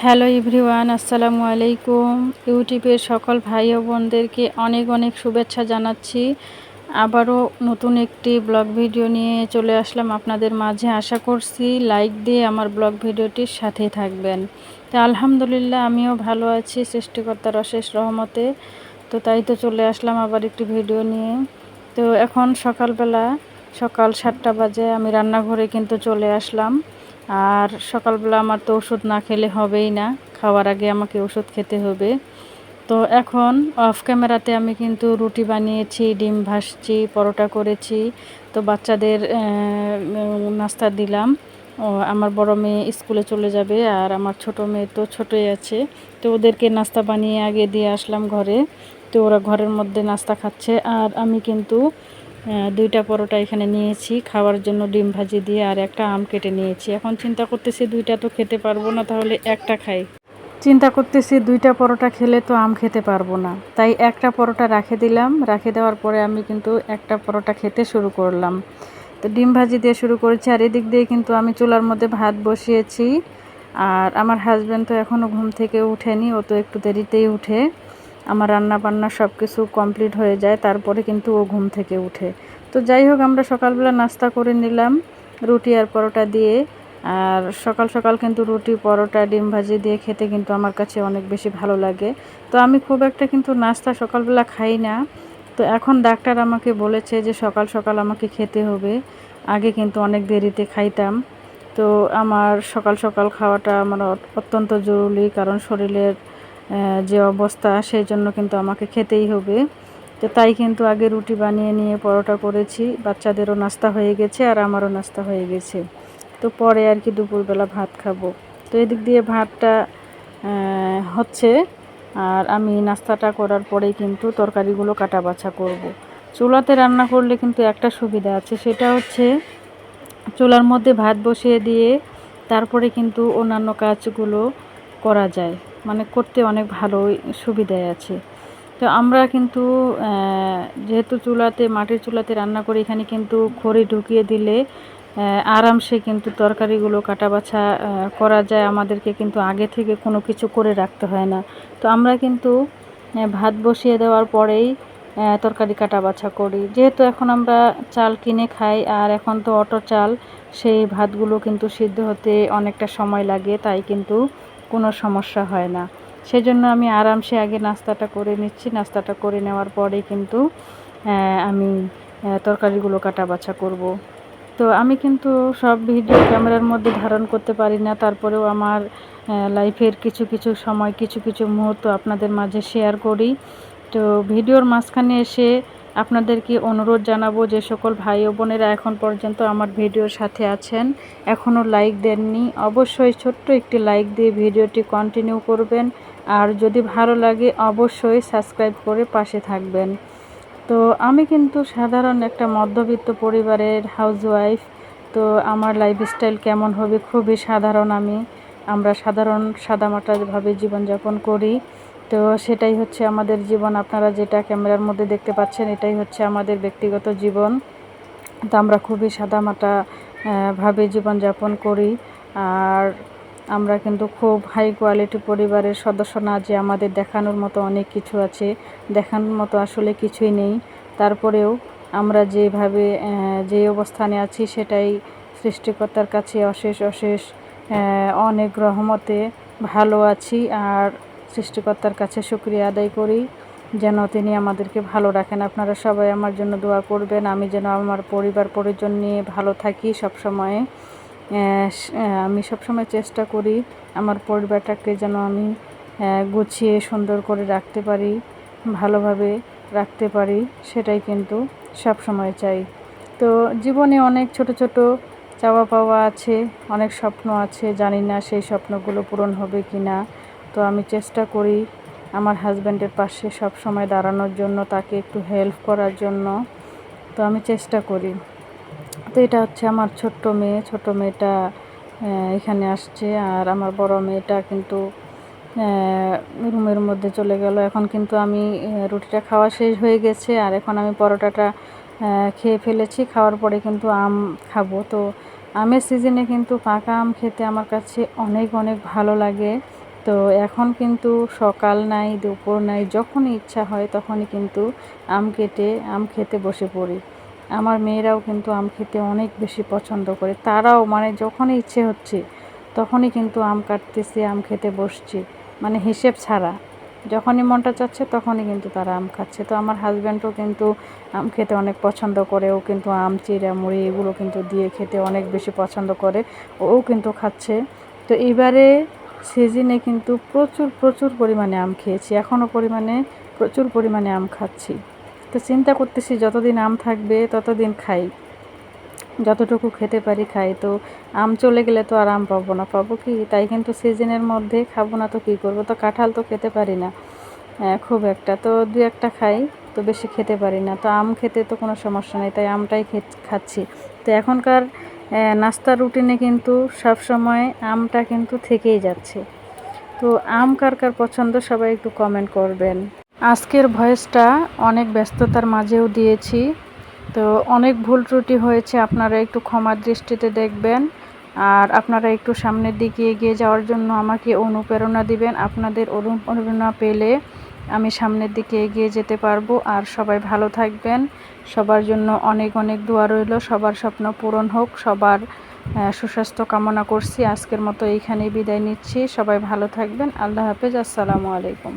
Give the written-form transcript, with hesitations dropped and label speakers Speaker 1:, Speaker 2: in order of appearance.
Speaker 1: Hello everyone, আসসালামু আলাইকুম। ইউটিউবের সকল ভাই ও বোনদেরকে অনেক অনেক শুভেচ্ছা জানাচ্ছি। আবারও নতুন একটি ব্লগ ভিডিও নিয়ে চলে আসলাম আপনাদের মাঝে। আশা করছি লাইক দিয়ে আমার ব্লগ ভিডিওটির সাথে থাকবেন। তো আলহামদুলিল্লাহ আমিও ভালো আছি সৃষ্টিকর্তার অশেষ রহমতে। তো তাই তো চলে আসলাম আবার একটি ভিডিও নিয়ে। তো এখন সকালবেলা সকাল 7টা বাজে, আমি রান্নাঘরে কিন্তু চলে আসলাম। আর সকালবেলা আমার তো ওষুধ না খেলে হবেই না, খাওয়ার আগে আমাকে ওষুধ খেতে হবে। তো এখন অফ ক্যামেরাতে আমি কিন্তু রুটি বানিয়েছি, ডিম ভাজছি, পরোটা করেছি। তো বাচ্চাদের নাস্তা দিলাম। আমার বড় মেয়ে স্কুলে চলে যাবে আর আমার ছোট মেয়ে তো ছোটই আছে। তো ওদেরকে নাস্তা বানিয়ে আগে দিয়ে আসলাম ঘরে। তো ওরা ঘরের মধ্যে নাস্তা খাচ্ছে আর আমি কিন্তু 2টা পরোটা এখানে নিয়েছি খাওয়ার জন্য, ডিম ভাজি দিয়ে, আর একটা আম কেটে নিয়েছি। এখন চিন্তা করতেছি 2টা তো খেতে পারবো না, তাহলে একটা খাই। চিন্তা করতেছি 2টা পরোটা খেলে তো আম খেতে পারবো না, তাই একটা পরোটা রেখে দিলাম। রেখে দেওয়ার পরে আমি কিন্তু একটা পরোটা খেতে শুরু করলাম। তো ডিম ভাজি দিয়ে শুরু করেছি আর এদিক দিয়ে কিন্তু আমি চুলার মধ্যে ভাত বসিয়েছি। আর আমার হাজব্যান্ড তো এখনও ঘুম থেকে উঠেনি, ও তো একটু দেরিতেই উঠে। আমার রান্না বান্না সব কিছু কমপ্লিট হয়ে যায় তারপরে কিন্তু ও ঘুম থেকে উঠে। তো যাই হোক, আমরা সকালবেলা নাস্তা করে নিলাম রুটি আর পরোটা দিয়ে। আর সকাল সকাল কিন্তু রুটি, পরোটা, ডিম ভাজি দিয়ে খেতে কিন্তু আমার কাছে অনেক বেশি ভালো লাগে। তো আমি খুব একটা কিন্তু নাস্তা সকালবেলা খাই না। তো এখন ডাক্তার আমাকে বলেছে যে সকাল সকাল আমাকে খেতে হবে। আগে কিন্তু অনেক দেরিতে খাইতাম। তো আমার সকাল সকাল খাওয়াটা আমার অত্যন্ত জরুরি, কারণ শরীরের যে অবস্থা, সেই জন্য কিন্তু আমাকে খেতেই হবে। তো তাই কিন্তু আগে রুটি বানিয়ে নিয়ে পরোটা করেছি। বাচ্চাদেরও নাস্তা হয়ে গেছে আর আমারও নাস্তা হয়ে গেছে। তো পরে আর কি দুপুরবেলা ভাত খাবো। তো এদিক দিয়ে ভাতটা হচ্ছে, আর আমি নাস্তাটা করার পরেই কিন্তু তরকারিগুলো কাটা বাছা করব। চুলাতে রান্না করলে কিন্তু একটা সুবিধা আছে, সেটা হচ্ছে চুলার মধ্যে ভাত বসিয়ে দিয়ে তারপরে কিন্তু অন্যান্য কাজগুলো করা যায়, মানে করতে অনেক ভালোই সুবিধায় আছে। তো আমরা কিন্তু যেহেতু চুলাতে, মাটির চুলাতে রান্না করি, এখানে কিন্তু খড়ি ঢুকিয়ে দিলে আরামসে কিন্তু তরকারিগুলো কাটা বাছা করা যায়। আমাদেরকে কিন্তু আগে থেকে কোনো কিছু করে রাখতে হয় না। তো আমরা কিন্তু ভাত বসিয়ে দেওয়ার পরেই তরকারি কাটা বাছা করি। যেহেতু এখন আমরা চাল কিনে খাই আর এখন তো অটো চাল, সেই ভাতগুলো কিন্তু সিদ্ধ হতে অনেকটা সময় লাগে, তাই কিন্তু কোনো সমস্যা হয় না। সেজন্য আমি আরামসে আগে নাস্তাটা করে নিচ্ছি। নাস্তাটা করে নেওয়ার পরে কিন্তু আমি তরকারিগুলো কাটা বাছা করব। তো আমি কিন্তু সব ভিডিও ক্যামেরার মধ্যে ধারণ করতে পারি না, তারপরেও আমার লাইফের কিছু কিছু সময়, কিছু কিছু মুহূর্ত আপনাদের মাঝে শেয়ার করি। তো ভিডিওর মাঝখানে এসে আপনাদেরকে অনুরোধ জানাবো, যে সকল ভাই ও বোনেরা এখন পর্যন্ত আমার ভিডিওর সাথে আছেন, এখনও লাইক দেননি, অবশ্যই ছোট্ট একটি লাইক দিয়ে ভিডিওটি কন্টিনিউ করবেন। আর যদি ভালো লাগে অবশ্যই সাবস্ক্রাইব করে পাশে থাকবেন। তো আমি কিন্তু সাধারণ একটা মধ্যবিত্ত পরিবারের হাউসওয়াইফ। তো আমার লাইফস্টাইল কেমন হবে, খুবই সাধারণ। আমরা সাধারণ সাদামাটাভাবে জীবনযাপন করি। তো সেটাই হচ্ছে আমাদের জীবন। আপনারা যেটা ক্যামেরার মধ্যে দেখতে পাচ্ছেন, এটাই হচ্ছে আমাদের ব্যক্তিগত জীবন। তো আমরা খুবই সাদামাটা ভাবে জীবনযাপন করি। আর আমরা কিন্তু খুব হাই কোয়ালিটি পরিবারের সদস্য না যে আমাদের দেখানোর মতো অনেক কিছু আছে। দেখানোর মতো আসলে কিছুই নেই। তারপরেও আমরা যেভাবে যে অবস্থানে আছি, সেটাই সৃষ্টিকর্তার কাছে অশেষ অশেষ অনেক রহমতে ভালো আছি। আর সৃষ্টিকর্তার কাছে শুকরিয়া আদায় করি যেন তিনি আমাদেরকে ভালো রাখেন। আপনারা সবাই আমার জন্য দোয়া করবেন, আমি যেন আমার পরিবার পরিজন নিয়ে ভালো থাকি সবসময়। আমি সবসময় চেষ্টা করি আমার পরিবারটাকে যেন আমি গুছিয়ে সুন্দর করে রাখতে পারি, ভালোভাবে রাখতে পারি, সেটাই কিন্তু সবসময় চাই। তো জীবনে অনেক ছোট ছোট চাওয়া পাওয়া আছে, অনেক স্বপ্ন আছে, জানি না সেই স্বপ্নগুলো পূরণ হবে কি না। তো আমি চেষ্টা করি আমার হাজব্যান্ডের পাশে সব সময় দাঁড়ানোর জন্য, তাকে একটু হেল্প করার জন্য। তো আমি চেষ্টা করি। তো এটা হচ্ছে আমার ছোট্ট মেয়ে। ছোট মেয়েটা এখানে আসছে, আর আমার বড় মেয়েটা কিন্তু রুমের মধ্যে চলে গেল। এখন কিন্তু আমি রুটিটা খাওয়া শেষ হয়ে গেছে, আর এখন আমি পরোটাটা খেয়ে ফেলেছি। খাওয়ার পরে কিন্তু আম খাবো। তো আমের সিজনে কিন্তু পাকা আম খেতে আমার কাছে অনেক অনেক ভালো লাগে। তো এখন কিন্তু সকাল নাই, দুপুর নাই, যখনই ইচ্ছা হয় তখনই কিন্তু আম কেটে আম খেতে বসে পড়ি। আমার মেয়েরাও কিন্তু আম খেতে অনেক বেশি পছন্দ করে। তারাও মানে যখনই ইচ্ছে হচ্ছে তখনই কিন্তু আম কাটতেছি, আম খেতে বসছি, মানে হিসেব ছাড়া। যখনই মনটা চাচ্ছে তখনই কিন্তু তারা আম খাচ্ছে। তো আমার হাজব্যান্ডও কিন্তু আম খেতে অনেক পছন্দ করে। ও কিন্তু আম, চিড়া, মুড়ি এগুলো কিন্তু দিয়ে খেতে অনেক বেশি পছন্দ করে। ও কিন্তু খাচ্ছে। তো এবারে সিজনে কিন্তু প্রচুর পরিমাণে আম খেয়েছি। এখনও প্রচুর পরিমাণে আম খাচ্ছি। তো চিন্তা করতেছি যতদিন আম থাকবে ততদিন খাই, যতটুকু খেতে পারি খাই। তো আম চলে গেলে তো আর আম পাবো না, পাবো কি? তাই কিন্তু সিজনের মধ্যে খাবো না তো কী করবো? তো কাঁঠাল তো খেতে পারি না খুব একটা, তো দু একটা খাই, তো বেশি খেতে পারি না। তো আম খেতে তো কোনো সমস্যা নেই, তাই আমটাই খাচ্ছি। তো এখনকার নাস্তার রুটিনে কিন্তু সবসময় আমটা কিন্তু থেকেই যাচ্ছে। তো আম কার কার পছন্দ সবাই একটু কমেন্ট করবেন। আজকের ভয়েসটা অনেক ব্যস্ততার মাঝেও দিয়েছি, তো অনেক ভুল ত্রুটি হয়েছে, আপনারা একটু ক্ষমার দৃষ্টিতে দেখবেন। আর আপনারা একটু সামনের দিকে এগিয়ে যাওয়ার জন্য আমাকে অনুপ্রেরণা দিবেন। আপনাদের অনুপ্রেরণা পেলে আমি সামনের দিকে এগিয়ে যেতে পারবো। আর সবাই ভালো থাকবেন, সবার জন্য অনেক অনেক দোয়া রইল, সবার স্বপ্ন পূরণ হোক, সবার সুস্বাস্থ্য কামনা করছি। আজকের মতো এইখানেই বিদায় নিচ্ছি। সবাই ভালো থাকবেন। আল্লাহ হাফেজ। আসসালামু আলাইকুম।